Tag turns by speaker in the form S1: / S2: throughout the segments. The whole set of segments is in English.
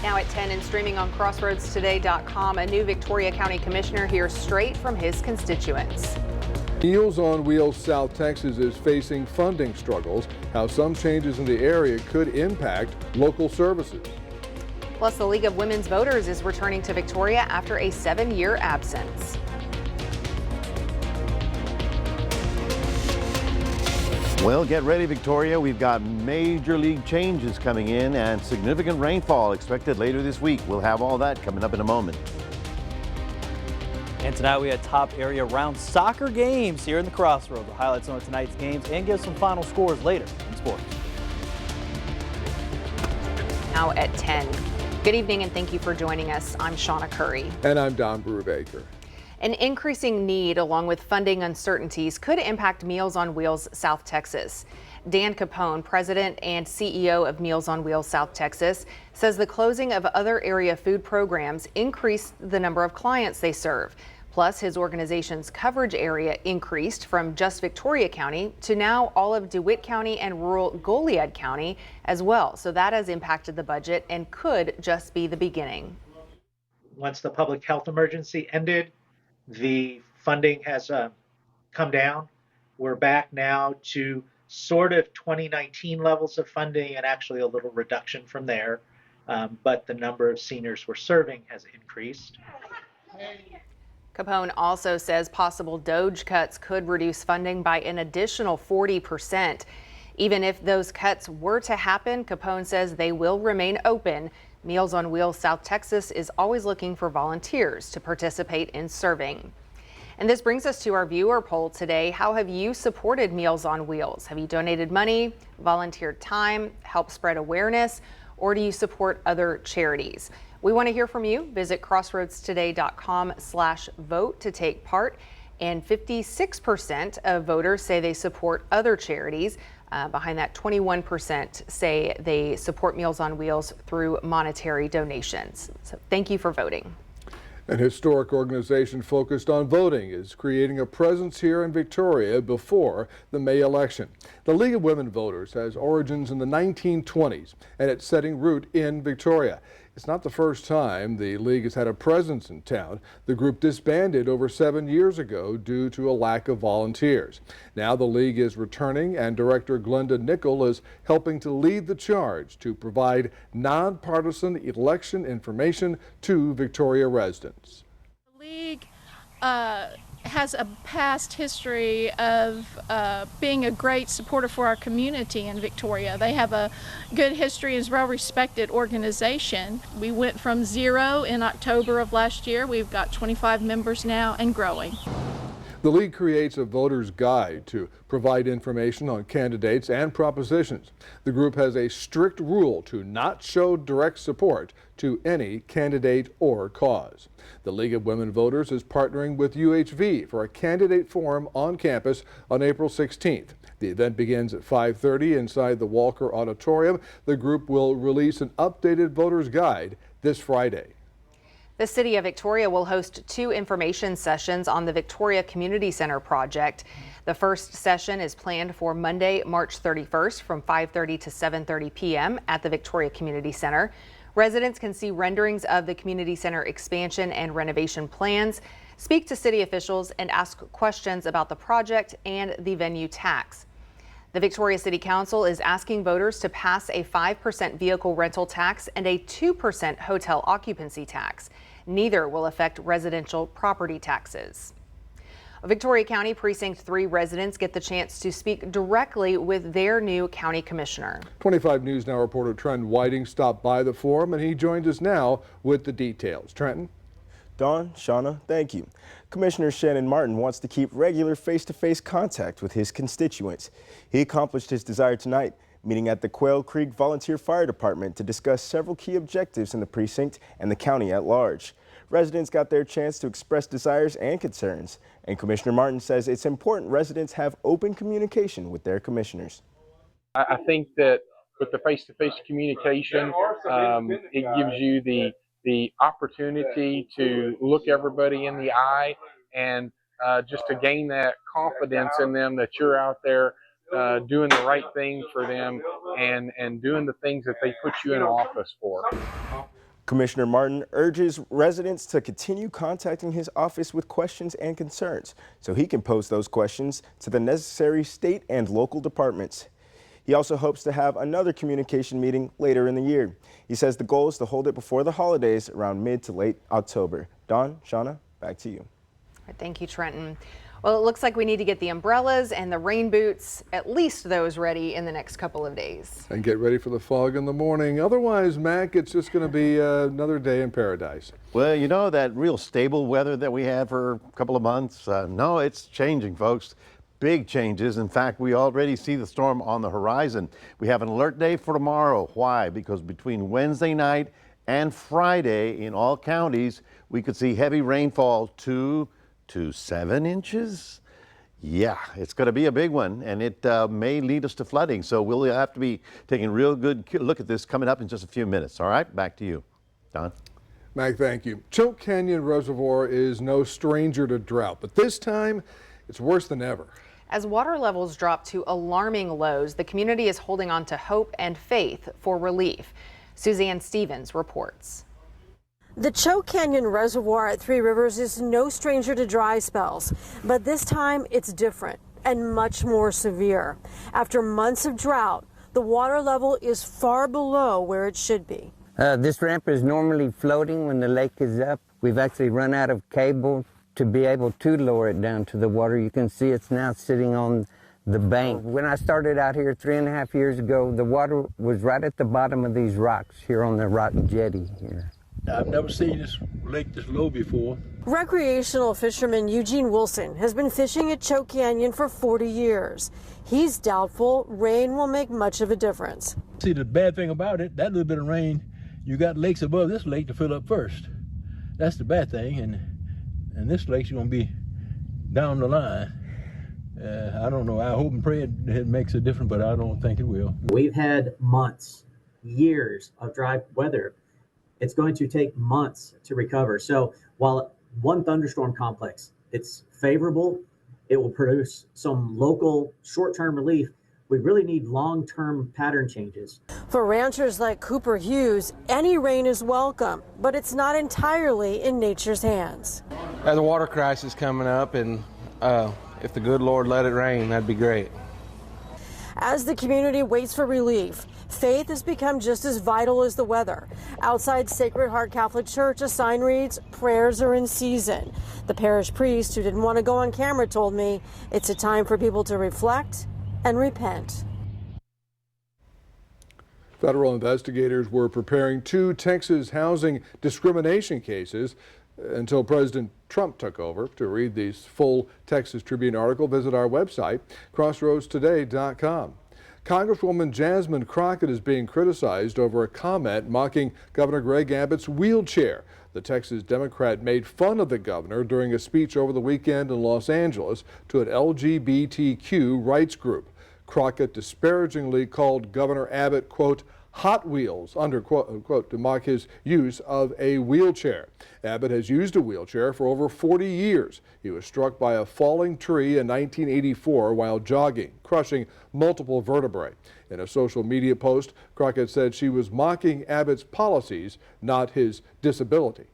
S1: Now at 10 and streaming on crossroadstoday.com, a new Victoria County Commissioner hears straight from his constituents.
S2: Meals on Wheels South Texas is facing funding struggles, how some changes in the area could impact local services.
S1: Plus, the League of Women's Voters is returning to Victoria after a 7-year absence.
S3: Well, get ready, Victoria. We've got major league changes coming in and significant rainfall expected later this week. We'll have all that coming up in a moment.
S4: And tonight we had top area round soccer games here in the Crossroads. We'll highlight some of tonight's games and give some final scores later in sports.
S1: Now at 10. Good evening and thank you for joining us. I'm Shauna Curry.
S2: And I'm Don Brubaker.
S1: An increasing need along with funding uncertainties could impact Meals on Wheels South Texas. Dan Capone, president and CEO of Meals on Wheels South Texas, says the closing of other area food programs increased the number of clients they serve. Plus, his organization's coverage area increased from just Victoria County to now all of DeWitt County and rural Goliad County as well. So that has impacted the budget and could just be the beginning.
S5: Once the public health emergency ended, the funding has come down. We're back now to sort of 2019 levels of funding and actually a little reduction from there. But the number of seniors we're serving has increased.
S1: Capone also says possible DOGE cuts could reduce funding by an additional 40%. Even if those cuts were to happen, Capone says they will remain open. Meals on Wheels South Texas is always looking for volunteers to participate in serving. And this brings us to our viewer poll today. How have you supported Meals on Wheels? Have you donated money, volunteered time, helped spread awareness, or do you support other charities? We want to hear from you. Visit crossroadstoday.com/vote to take part. And 56% of voters say they support other charities. Behind that, 21% say they support Meals on Wheels through monetary donations. So thank you for voting.
S2: An historic organization focused on voting is creating a presence here in Victoria before the May election. The League of Women Voters has origins in the 1920s and it's setting root in Victoria. It's not the first time the League has had a presence in town. The group disbanded over 7 years ago due to a lack of volunteers. Now the League is returning and Director Glenda Nickel is helping to lead the charge to provide nonpartisan election information to Victoria residents.
S6: The League has a past history of being a great supporter for our community in Victoria. They have a good history as well-respected organization. We went from 0 in October of last year. We've got 25 members now and growing.
S2: The League creates a voter's guide to provide information on candidates and propositions. The group has a strict rule to not show direct support to any candidate or cause. The League of Women Voters is partnering with UHV for a candidate forum on campus on April 16th. The event begins at 5:30 inside the Walker Auditorium. The group will release an updated voter's guide this Friday.
S1: The City of Victoria will host 2 information sessions on the Victoria Community Center project. The first session is planned for Monday, March 31st from 5:30 to 7:30 p.m. at the Victoria Community Center. Residents can see renderings of the community center expansion and renovation plans, speak to city officials, and ask questions about the project and the venue tax. The Victoria City Council is asking voters to pass a 5% vehicle rental tax and a 2% hotel occupancy tax. Neither will affect residential property taxes. Victoria County Precinct 3 residents get the chance to speak directly with their new county commissioner.
S2: 25 News Now reporter Trent Whiting stopped by the forum and he joins us now with the details. Trenton?
S7: Dawn, Shauna, thank you. Commissioner Shannon Martin wants to keep regular face-to-face contact with his constituents. He accomplished his desire tonight, meeting at the Quail Creek Volunteer Fire Department to discuss several key objectives in the precinct and the county at large. Residents got their chance to express desires and concerns, and Commissioner Martin says it's important residents have open communication with their commissioners.
S8: I think that with the face-to-face communication, it gives you the opportunity to look everybody in the eye and just to gain that confidence in them that you're out there doing the right thing for them and doing the things that they put you in office for.
S7: Commissioner Martin urges residents to continue contacting his office with questions and concerns so he can pose those questions to the necessary state and local departments. He also hopes to have another communication meeting later in the year. He says the goal is to hold it before the holidays around mid to late October. Dawn, Shauna, back to you.
S1: Thank you, Trenton. Well, it looks like we need to get the umbrellas and the rain boots, at least those ready in the next couple of days.
S2: And get ready for the fog in the morning. Otherwise, Mac, it's just going to be another day in paradise.
S3: Well, you know, that real stable weather that we had for a couple of months, no, it's changing, folks. Big changes. In fact, we already see the storm on the horizon. We have an alert day for tomorrow. Why? Because between Wednesday night and Friday in all counties, we could see heavy rainfall 2 to 7 inches. Yeah, it's going to be a big one, and it may lead us to flooding. So we'll have to be taking a real good look at this coming up in just a few minutes. All right, back to you, Don.
S2: Mac, thank you. Choke Canyon Reservoir is no stranger to drought, but this time it's worse than ever.
S1: As water levels drop to alarming lows, the community is holding on to hope and faith for relief. Suzanne Stevens reports.
S9: The Choke Canyon Reservoir at Three Rivers is no stranger to dry spells, but this time it's different and much more severe. After months of drought, the water level is far below where it should be.
S10: This ramp is normally floating when the lake is up. We've actually run out of cable to be able to lower it down to the water. You can see it's now sitting on the bank. When I started out here 3.5 years ago, the water was right at the bottom of these rocks here on the rock jetty here.
S11: I've never seen this lake this low before.
S9: Recreational fisherman Eugene Wilson has been fishing at Choke Canyon for 40 years. He's doubtful rain will make much of a difference.
S11: See, the bad thing about it, that little bit of rain, you got lakes above this lake to fill up first. That's the bad thing, and this lake's going to be down the line. I don't know. I hope and pray it makes a difference, but I don't think it will.
S12: We've had months, years of dry weather. It's going to take months to recover. So while one thunderstorm complex, it's favorable, it will produce some local short-term relief. We really need long-term pattern changes.
S9: For ranchers like Cooper Hughes, any rain is welcome, but it's not entirely in nature's hands.
S13: The water crisis coming up, and if the good Lord let it rain, that'd be great.
S9: As the community waits for relief, faith has become just as vital as the weather. Outside Sacred Heart Catholic Church, a sign reads, "Prayers are in season." The parish priest, who didn't want to go on camera, told me it's a time for people to reflect and repent.
S2: Federal investigators were preparing 2 Texas housing discrimination cases until President Trump took over. To read the full Texas Tribune article, visit our website, crossroadstoday.com. Congresswoman Jasmine Crockett is being criticized over a comment mocking Governor Greg Abbott's wheelchair. The Texas Democrat made fun of the governor during a speech over the weekend in Los Angeles to an LGBTQ rights group. Crockett disparagingly called Governor Abbott, quote, Hot Wheels, unquote, to mock his use of a wheelchair. Abbott has used a wheelchair for over 40 years. He was struck by a falling tree in 1984 while jogging, crushing multiple vertebrae. In a social media post, Crockett said she was mocking Abbott's policies, not his disability.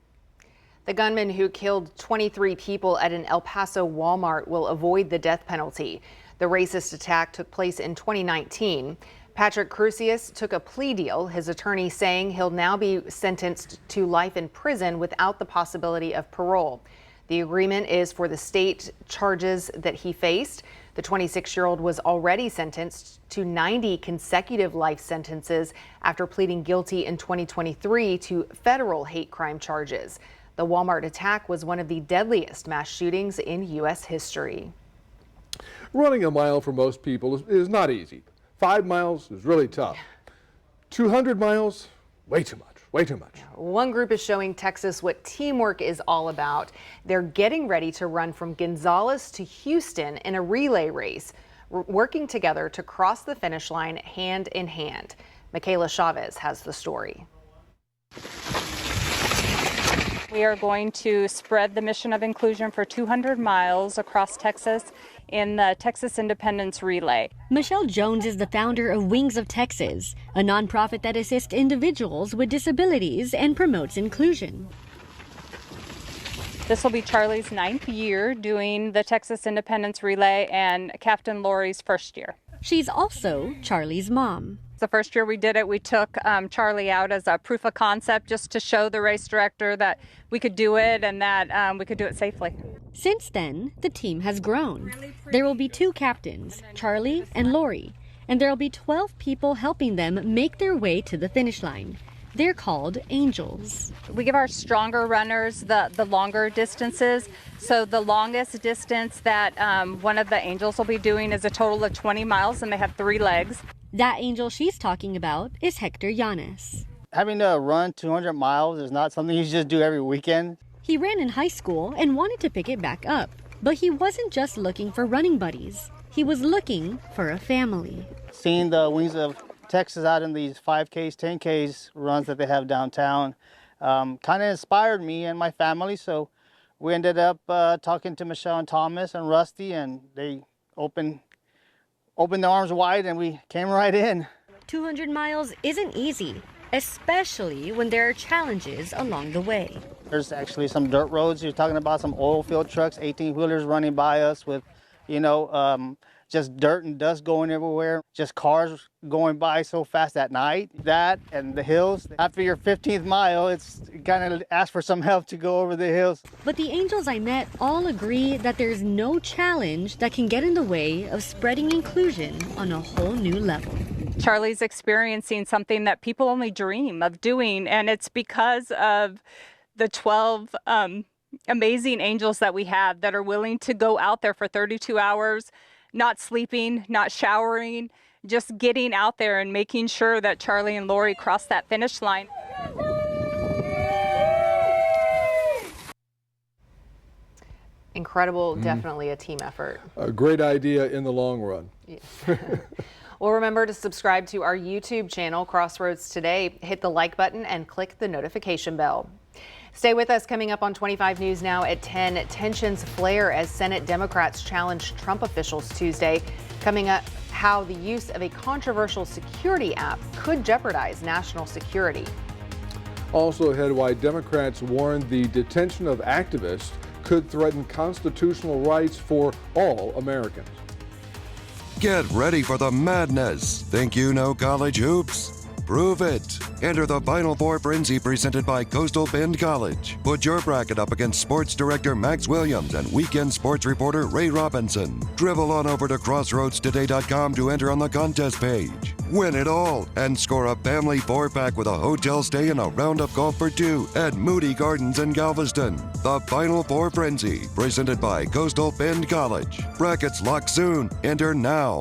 S1: The gunman who killed 23 people at an El Paso Walmart will avoid the death penalty. The racist attack took place in 2019. Patrick Crusius took a plea deal, his attorney saying he'll now be sentenced to life in prison without the possibility of parole. The agreement is for the state charges that he faced. The 26-year-old was already sentenced to 90 consecutive life sentences after pleading guilty in 2023 to federal hate crime charges. The Walmart attack was one of the deadliest mass shootings in U.S. history.
S2: Running a mile for most people is not easy. 5 miles is really tough. 200 miles, way too much, way too much.
S1: One group is showing Texas what teamwork is all about. They're getting ready to run from Gonzales to Houston in a relay race, working together to cross the finish line hand in hand. Michaela Chavez has the story.
S14: We are going to spread the mission of inclusion for 200 miles across Texas in the Texas Independence Relay.
S15: Michelle Jones is the founder of Wings of Texas, a nonprofit that assists individuals with disabilities and promotes inclusion.
S14: This will be Charlie's 9th year doing the Texas Independence Relay and Captain Lori's first year.
S15: She's also Charlie's mom.
S14: The first year we did it, we took Charlie out as a proof of concept just to show the race director that we could do it and that we could do it safely.
S15: Since then, the team has grown. There will be 2 captains, Charlie and Lori, and there will be 12 people helping them make their way to the finish line. They're called Angels.
S14: We give our stronger runners the longer distances. So the longest distance that one of the Angels will be doing is a total of 20 miles, and they have 3 legs.
S15: That angel she's talking about is Hector Llanes.
S16: Having to run 200 miles is not something you just do every weekend.
S15: He ran in high school and wanted to pick it back up. But he wasn't just looking for running buddies. He was looking for a family.
S16: Seeing the Wings of Texas out in these 5Ks, 10Ks runs that they have downtown kind of inspired me and my family. So we ended up talking to Michelle and Thomas and Rusty, and they opened their arms wide and we came right in.
S15: 200 miles isn't easy, especially when there are challenges along the way.
S16: There's actually some dirt roads. You're talking about some oil field trucks, 18-wheelers running by us with, just dirt and dust going everywhere. Just cars going by so fast at night. That and the hills. After your 15th mile, it's kind of ask for some help to go over the hills.
S15: But the Angels I met all agree that there's no challenge that can get in the way of spreading inclusion on a whole new level.
S14: Charlie's experiencing something that people only dream of doing, and it's because of the 12 amazing Angels that we have that are willing to go out there for 32 hours, not sleeping, not showering, just getting out there and making sure that Charlie and Lori cross that finish line.
S1: Incredible, definitely a team effort.
S2: A great idea in the long run.
S1: Yes. Well, remember to subscribe to our YouTube channel, Crossroads Today. Hit the like button and click the notification bell. Stay with us. Coming up on 25 News Now at 10, tensions flare as Senate Democrats challenge Trump officials Tuesday. Coming up, how the use of a controversial security app could jeopardize national security.
S2: Also ahead, why Democrats warn the detention of activists could threaten constitutional rights for all Americans.
S17: Get ready for the madness. Think you know college hoops? Prove it. Enter the Final Four Frenzy presented by Coastal Bend College. Put your bracket up against sports director Max Williams and weekend sports reporter Ray Robinson. Dribble on over to crossroadstoday.com to enter on the contest page. Win it all and score a family 4-pack with a hotel stay and a round of golf for 2 at Moody Gardens in Galveston. The Final Four Frenzy presented by Coastal Bend College. Brackets lock soon. Enter now.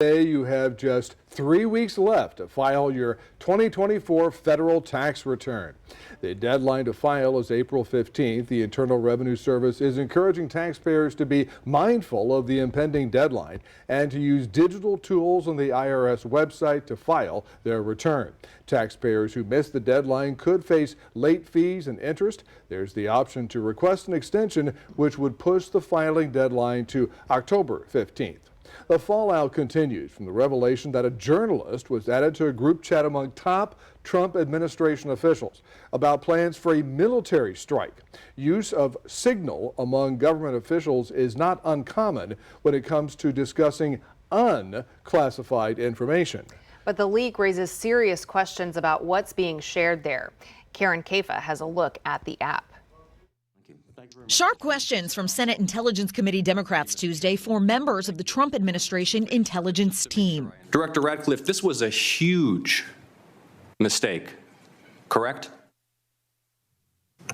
S2: Today you have just 3 weeks left to file your 2024 federal tax return. The deadline to file is April 15th. The Internal Revenue Service is encouraging taxpayers to be mindful of the impending deadline and to use digital tools on the IRS website to file their return. Taxpayers who miss the deadline could face late fees and interest. There's the option to request an extension, which would push the filing deadline to October 15th. The fallout continues from the revelation that a journalist was added to a group chat among top Trump administration officials about plans for a military strike. Use of Signal among government officials is not uncommon when it comes to discussing unclassified information.
S1: But the leak raises serious questions about what's being shared there. Karen Caifa has a look at the app.
S18: Sharp questions from Senate Intelligence Committee Democrats Tuesday for members of the Trump administration intelligence team.
S19: Director Radcliffe, this was a huge mistake, correct?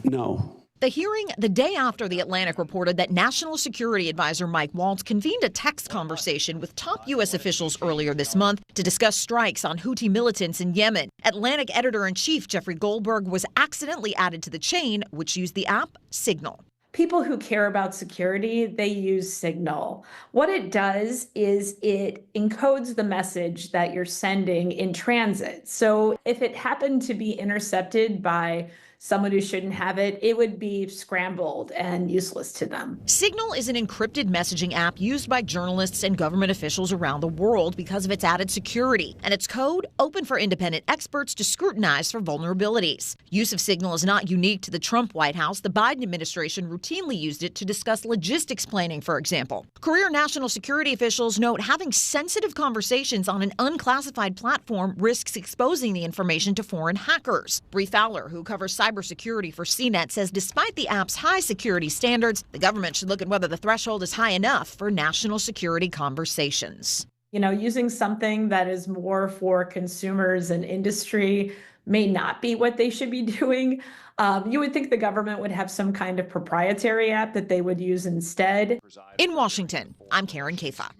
S18: No. The hearing the day after The Atlantic reported that National Security Advisor Mike Waltz convened a text conversation with top U.S. officials earlier this month to discuss strikes on Houthi militants in Yemen. Atlantic editor-in-chief Jeffrey Goldberg was accidentally added to the chain, which used the app Signal.
S20: People who care about security, they use Signal. What it does is it encodes the message that you're sending in transit. So if it happened to be intercepted by someone who shouldn't have it, it would be scrambled and useless to them.
S18: Signal is an encrypted messaging app used by journalists and government officials around the world because of its added security, and its code open for independent experts to scrutinize for vulnerabilities. Use of Signal is not unique to the Trump White House. The Biden administration routinely used it to discuss logistics planning, for example. Career national security officials note having sensitive conversations on an unclassified platform risks exposing the information to foreign hackers. Bree Fowler, who covers cybersecurity for CNET, says despite the app's high security standards, the government should look at whether the threshold is high enough for national security conversations.
S20: You know, using something that is more for consumers and industry may not be what they should be doing. You would think the government would have some kind of proprietary app that they would use instead.
S18: In Washington, I'm Karen Caifa.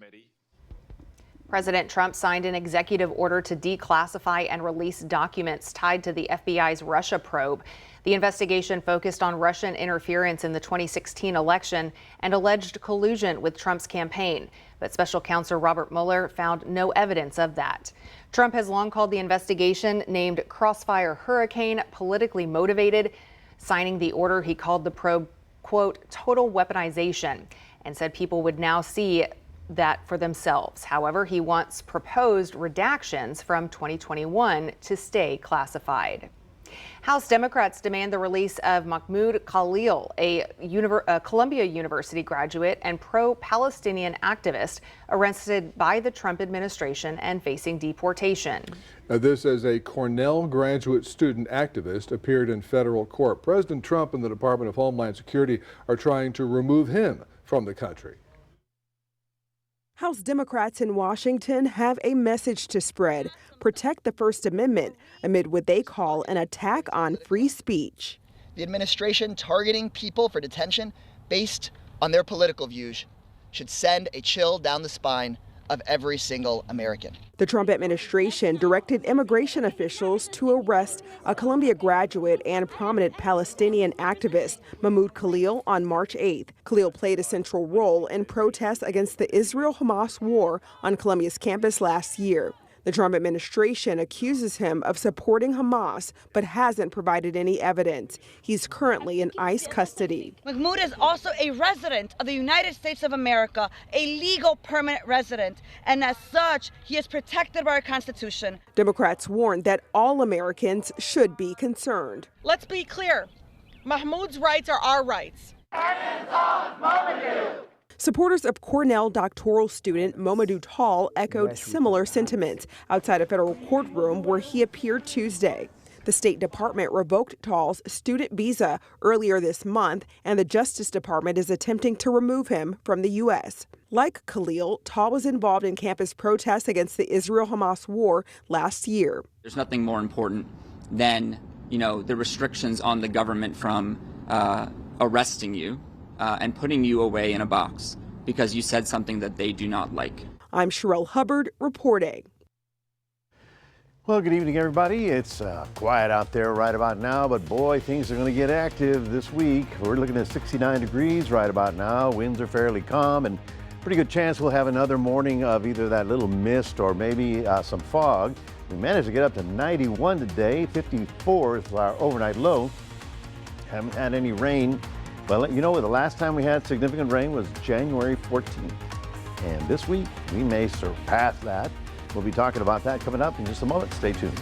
S1: President Trump signed an executive order to declassify and release documents tied to the FBI's Russia probe. The investigation focused on Russian interference in the 2016 election and alleged collusion with Trump's campaign. But special counsel Robert Mueller found no evidence of that. Trump has long called the investigation, named Crossfire Hurricane, politically motivated. Signing the order, he called the probe, quote, total weaponization, and said people would now see that for themselves. However, he wants proposed redactions from 2021 to stay classified. House Democrats demand the release of Mahmoud Khalil, a Columbia University graduate and pro-Palestinian activist arrested by the Trump administration and facing deportation.
S2: This as a Cornell graduate student activist appeared in federal court. President Trump and the Department of Homeland Security are trying to remove him from the country.
S21: House Democrats in Washington have a message to spread: protect the First Amendment amid what they call an attack on free speech.
S22: The administration targeting people for detention based on their political views should send a chill down the spine of every single American.
S21: The Trump administration directed immigration officials to arrest a Columbia graduate and prominent Palestinian activist, Mahmoud Khalil, on March 8th. Khalil played a central role in protests against the Israel-Hamas war on Columbia's campus last year. The Trump administration accuses him of supporting Hamas, but hasn't provided any evidence. He's currently in ICE custody.
S23: Mahmoud is also a resident of the United States of America, a legal permanent resident, and as such, he is protected by our Constitution.
S21: Democrats warned that all Americans should be concerned.
S23: Let's be clear. Mahmoud's rights are our rights.
S21: Supporters of Cornell doctoral student Momadou Tall echoed similar sentiments outside a federal courtroom where he appeared Tuesday. The State Department revoked Tall's student visa earlier this month, and the Justice Department is attempting to remove him from the U.S. Like Khalil, Tall was involved in campus protests against the Israel-Hamas war last year.
S24: There's nothing more important than, the restrictions on the government from arresting you and putting you away in a box because you said something that they do not like.
S21: I'm Sherelle Hubbard reporting.
S3: Well, good evening, everybody. It's quiet out there right about now, but boy, things are going to get active this week. We're looking at 69 degrees right about now. Winds are fairly calm, and pretty good chance we'll have another morning of either that little mist or maybe some fog. We managed to get up to 91 today. 54 is our overnight low. Haven't had any rain. Well, you know, the last time we had significant rain was January 14th. And this week, we may surpass that. We'll be talking about that coming up in just a moment. Stay tuned.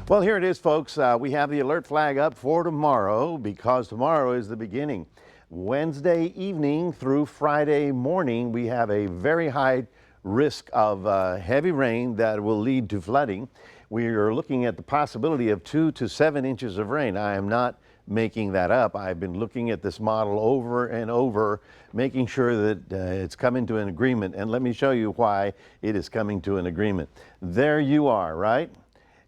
S3: Well, here it is, folks. We have the alert flag up for tomorrow because tomorrow is the beginning. Wednesday evening through Friday morning, we have a very high risk of heavy rain that will lead to flooding. We are looking at the possibility of 2 to 7 inches of rain. I am not making that up. I've been looking at this model over and over, making sure that it's coming to an agreement. And let me show you why it is coming to an agreement. There you are, right?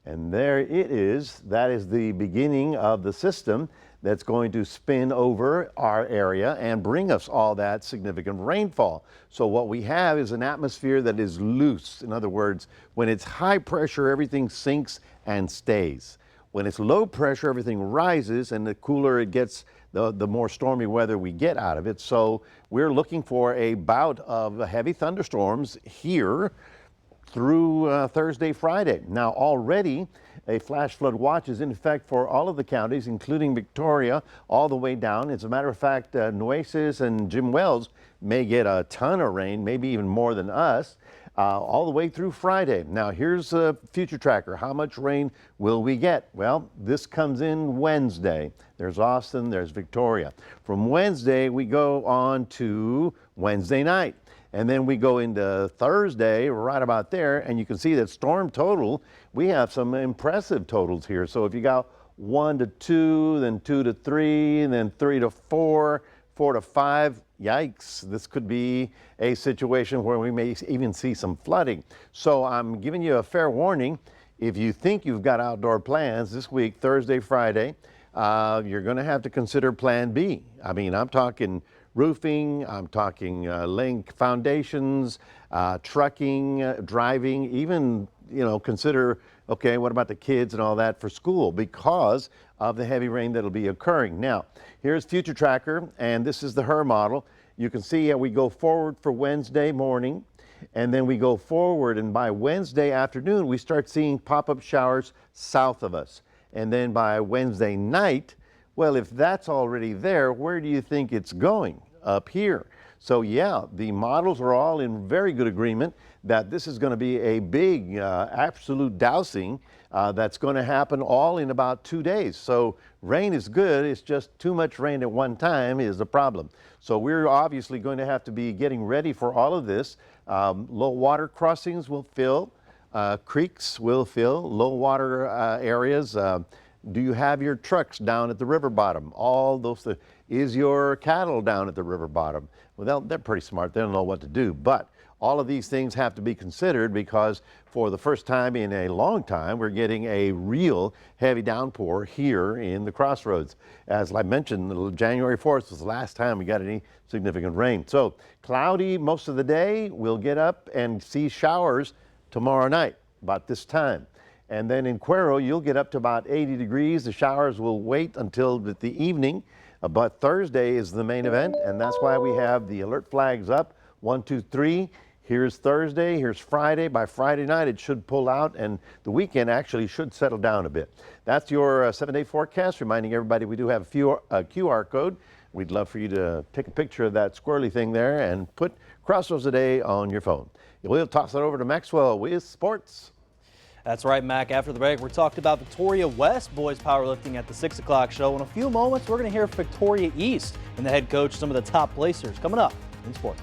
S3: And there it is. That is the beginning of the system that's going to spin over our area and bring us all that significant rainfall. So what we have is an atmosphere that is loose. In other words, when it's high pressure, everything sinks and stays. When it's low pressure, everything rises, and the cooler it gets, the more stormy weather we get out of it. So we're looking for a bout of heavy thunderstorms here through Thursday, Friday. Now already a flash flood watch is in effect for all of the counties, including Victoria, all the way down. As a matter of fact, Nueces and Jim Wells may get a ton of rain, maybe even more than us, all the way through Friday. Now here's a future tracker. How much rain will we get? Well, this comes in Wednesday. There's Austin, there's Victoria. From Wednesday, we go on to Wednesday night. And then we go into Thursday, right about there, and you can see that storm total, we have some impressive totals here. So if you got 1 to 2, then 2 to 3, and then 3 to 4, 4 to 5, yikes, this could be a situation where we may even see some flooding. So I'm giving you a fair warning. If you think you've got outdoor plans this week, Thursday, Friday, you're going to have to consider Plan B. I mean, I'm talking roofing, I'm talking laying foundations, trucking, driving, even, consider Okay, what about the kids and all that for school because of the heavy rain that'll be occurring? Now, here's Future Tracker, and this is the HER model. You can see how we go forward for Wednesday morning, and then we go forward, and by Wednesday afternoon, we start seeing pop-up showers south of us. And then by Wednesday night, well, if that's already there, where do you think it's going? Up here. So yeah, the models are all in very good agreement that this is going to be a big absolute dousing that's going to happen all in about 2 days. So rain is good, it's just too much rain at one time is a problem. So we're obviously going to have to be getting ready for all of this. Low water crossings will fill, creeks will fill, low water areas. Do you have your trucks down at the river bottom? All those things. Is your cattle down at the river bottom? Well, they're pretty smart. They don't know what to do. But all of these things have to be considered because for the first time in a long time, we're getting a real heavy downpour here in the Crossroads. As I mentioned, January 4th was the last time we got any significant rain. So cloudy most of the day. We'll get up and see showers tomorrow night about this time. And then in Cuero, you'll get up to about 80 degrees. The showers will wait until the evening, but Thursday is the main event, and that's why we have the alert flags up. 1, 2, 3. Here's Thursday, here's Friday. By Friday night, it should pull out, and the weekend actually should settle down a bit. That's your 7-day forecast, reminding everybody we do have a QR code. We'd love for you to take a picture of that squirrely thing there and put Crossroads Today on your phone. We'll toss it over to Maxwell with sports.
S4: That's right, Mac. After the break, we're talking about Victoria West boys powerlifting at the 6 o'clock show. In a few moments, we're going to hear Victoria East and the head coach, some of the top placers, coming up in sports.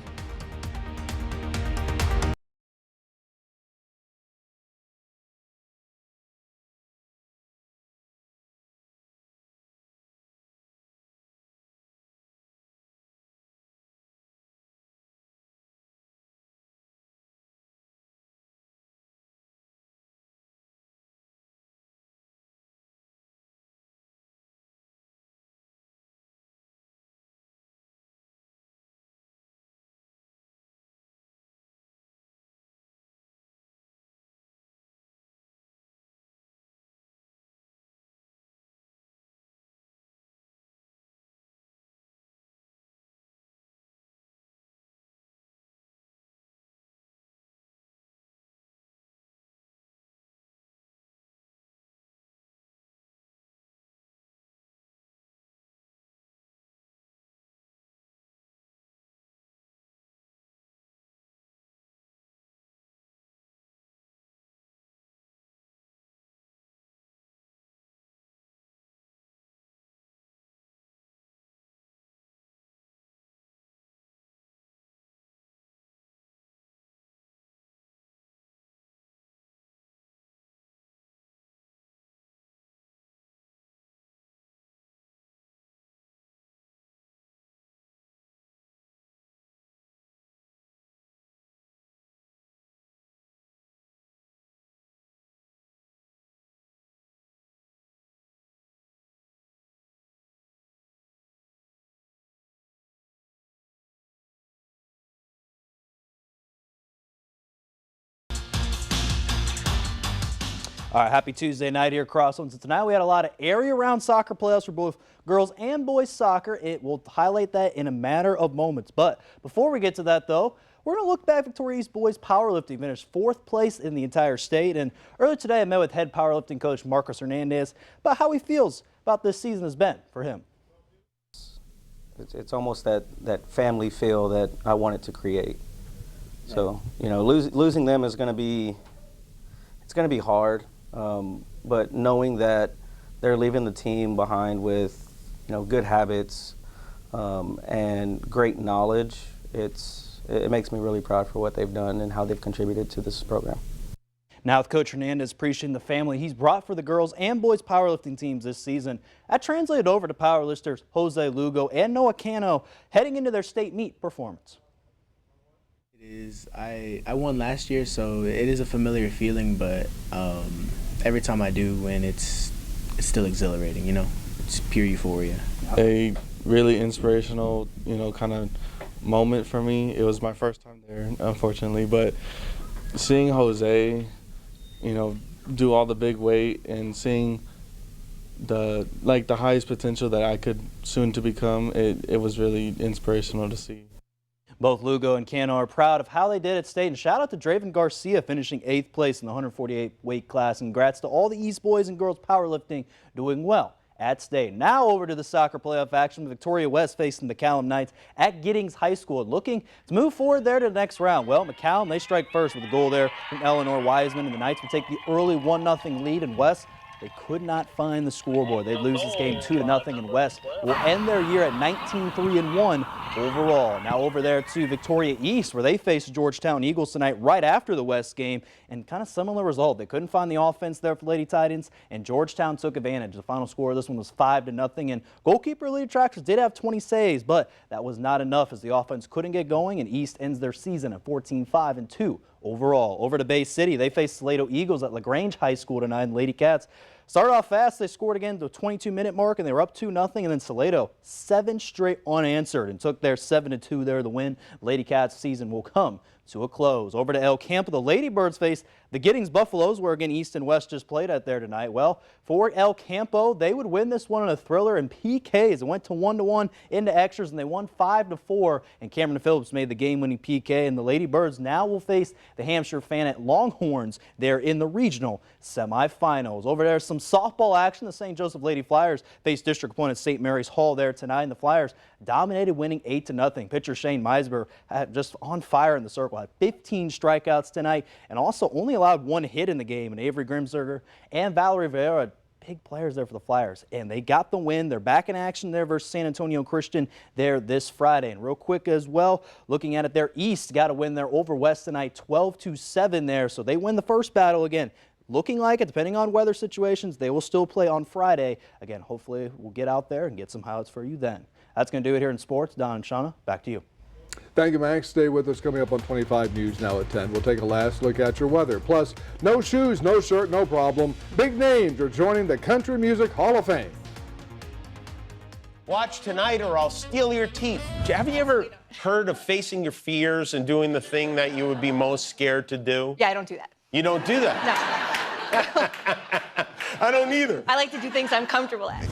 S4: All right, happy Tuesday night here, Crosslands. And tonight we had a lot of area-round soccer playoffs for both girls and boys soccer. It will highlight that in a matter of moments. But before we get to that, though, we're going to look back. Victoria East boys powerlifting finished 4th place in the entire state. And earlier today, I met with head powerlifting coach Marcos Hernandez about how he feels about this season has been for him.
S5: It's almost that family feel that I wanted to create. So, you know, losing them is going to be, it's going to be hard. But knowing that they're leaving the team behind with, you know, good habits and great knowledge, it makes me really proud for what they've done and how they've contributed to this program.
S4: Now with Coach Hernandez appreciating the family he's brought for the girls and boys powerlifting teams this season, that translated over to powerlifters Jose Lugo and Noah Cano heading into their state meet performance.
S6: It is. I won last year, so it is a familiar feeling, but every time I do win, it's still exhilarating, you know? It's pure euphoria.
S8: A really inspirational, you know, kind of moment for me. It was my first time there, unfortunately, but seeing Jose, you know, do all the big weight and seeing the highest potential that I could soon to become, it was really inspirational to see.
S4: Both Lugo and Cano are proud of how they did at state, and shout out to Draven Garcia finishing 8th place in the 148 weight class. And congrats to all the East boys and girls powerlifting doing well at state. Now over to the soccer playoff action. Victoria West facing the McCallum Knights at Giddings High School, looking to move forward there to the next round. Well, McCallum, they strike first with a goal there from Eleanor Wiseman, and the Knights would take the early 1-0 lead. In West, they could not find the scoreboard. They lose this game 2-0, and West will end their year at 19-3-1 overall. Now over there to Victoria East, where they faced Georgetown Eagles tonight right after the West game, and kind of similar result. They couldn't find the offense there for Lady Titans, and Georgetown took advantage. The final score of this one was 5-0, and goalkeeper Lee Tractors did have 20 saves, but that was not enough as the offense couldn't get going, and East ends their season at 14-5-2 overall. Over to Bay City, they faced Salado Eagles at LaGrange High School tonight, and Lady Cats started off fast. They scored again at the 22-minute mark, and they were up 2-0, and then Salado 7 straight unanswered and took their 7-2 there to win. Lady Cats' season will come to a close. Over to El Campo, the Ladybirds face the Giddings Buffaloes, where again East and West just played at there tonight. Well, for El Campo, they would win this one in a thriller in PKs. It went to 1-1 into extras, and they won 5-4, and Cameron Phillips made the game-winning PK, and the Ladybirds now will face the Hampshire Fannet Longhorns there in the regional semifinals. Over there, some softball action. The St. Joseph Lady Flyers faced district opponent St. Mary's Hall there tonight, and the Flyers dominated, winning 8-0. Pitcher Shane Meisber had just on fire in the circle, had 15 strikeouts tonight, and also only allowed 1 hit in the game. And Avery Grimsberger and Valerie Vieira, big players there for the Flyers, and they got the win. They're back in action there versus San Antonio Christian there this Friday. And real quick as well, looking at it there, East got a win there over West tonight, 12-7 there, so they win the first battle again. Looking like it, depending on weather situations, they will still play on Friday. Again, hopefully we'll get out there and get some highlights for you then. That's going to do it here in sports. Don and Shauna, back to you.
S2: Thank you, Max. Stay with us. Coming up on 25 News now at 10. We'll take a last look at your weather. Plus, no shoes, no shirt, no problem. Big names are joining the Country Music Hall of Fame.
S7: Watch tonight or I'll steal your teeth. Have you ever heard of facing your fears and doing the thing that you would be most scared to do?
S10: Yeah, I don't do that.
S7: You don't do that?
S10: No.
S7: I don't either.
S10: I like to do things I'm comfortable at.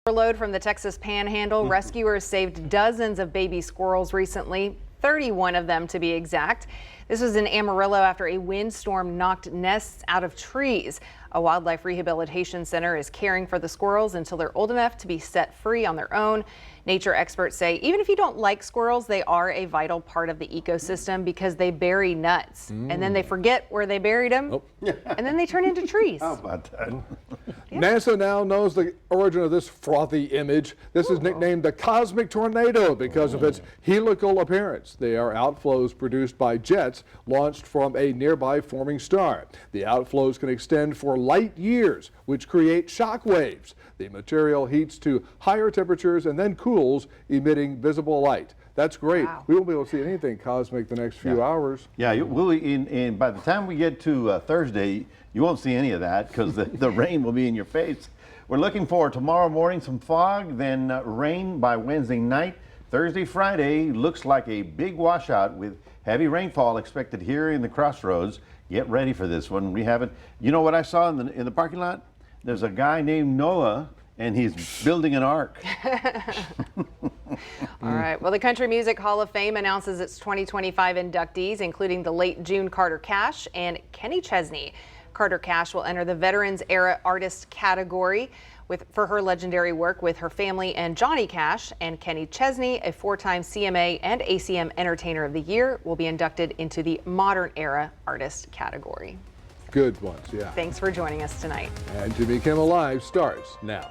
S1: Overload from the Texas Panhandle. Rescuers saved dozens of baby squirrels recently, 31 of them to be exact. This was in Amarillo after a windstorm knocked nests out of trees. A wildlife rehabilitation center is caring for the squirrels until they're old enough to be set free on their own. Nature experts say even if you don't like squirrels, they are a vital part of the ecosystem because they bury nuts and then they forget where they buried them and then they turn into trees.
S3: How about that?
S2: NASA now knows the origin of this frothy image. This is nicknamed the Cosmic Tornado because of its helical appearance. They are outflows produced by jets launched from a nearby forming star. The outflows can extend for light years, which create shock waves. The material heats to higher temperatures and then cools, emitting visible light. That's great. Wow. We won't be able to see anything cosmic the next few hours.
S3: Yeah, by the time we get to Thursday, you won't see any of that because the rain will be in your face. We're looking for tomorrow morning some fog, then rain by Wednesday night. Thursday, Friday looks like a big washout with heavy rainfall expected here in the Crossroads. Get ready for this one. We have it. You know what I saw in the parking lot? There's a guy named Noah, and he's building an ark.
S1: All right. Well, the Country Music Hall of Fame announces its 2025 inductees, including the late June Carter Cash and Kenny Chesney. Carter Cash will enter the Veterans Era Artist category for her legendary work with her family and Johnny Cash, and Kenny Chesney, a 4-time CMA and ACM Entertainer of the Year, will be inducted into the Modern Era Artist category.
S2: Good ones, yeah.
S1: Thanks for joining us tonight.
S2: And Jimmy Kimmel Live starts now.